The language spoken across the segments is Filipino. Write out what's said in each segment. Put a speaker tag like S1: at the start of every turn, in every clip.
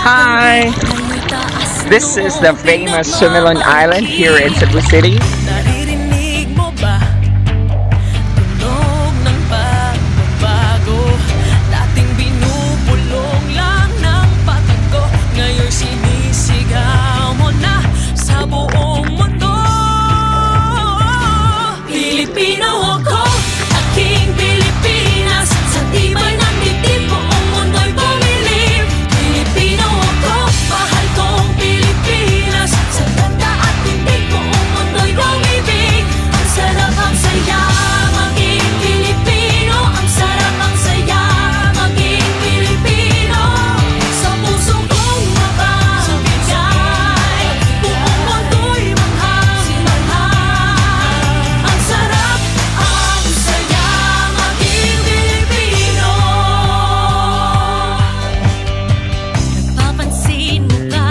S1: Hi! This is the famous Sumilon Island here in Cebu City.
S2: Naririnig mo ba? Tunog ng pagbabago. Dating binubulong lang ng patago. Ngayon sinisigaw mo na sa buong mundo. Pilipino ako, aking Pilipinas. Sa tibay ng dibdib, buong mundo'y bumilib. Pilipino ako, mahal kong Pilipinas. Sa ganda at tindig, buong mundo'y lumibig. Ang sarap, ang saya, maging Pilipino. Ang sarap, ang saya, maging Pilipino. Sa puso kong mapapigay, buong mundo'y manghang-manghang. Ang sarap, ang saya, maging Pilipino. Napapansin mo ba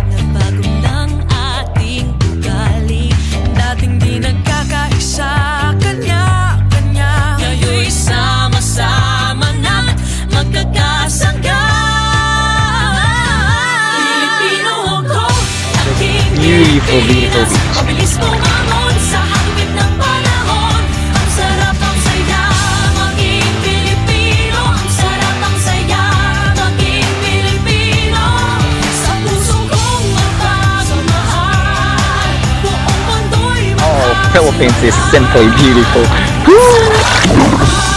S2: na bago ng ating ugali? Dating di nagkakaisa, kanya-kanya. Ngayon'y sama-sama na't magkakasangga. Pilipino ako, aking
S1: Beautiful, beautiful
S2: Pilipinas.
S1: beach.
S2: Mabilis bumangon sa hangin ng panahon. Ang sarap, ang saya, maging Pilipino. Ang sarap, ang saya, maging Pilipino. Sa puso kong mapagmahal, buong mundo'y
S1: Oh, Philippines is simply beautiful.
S2: mahal.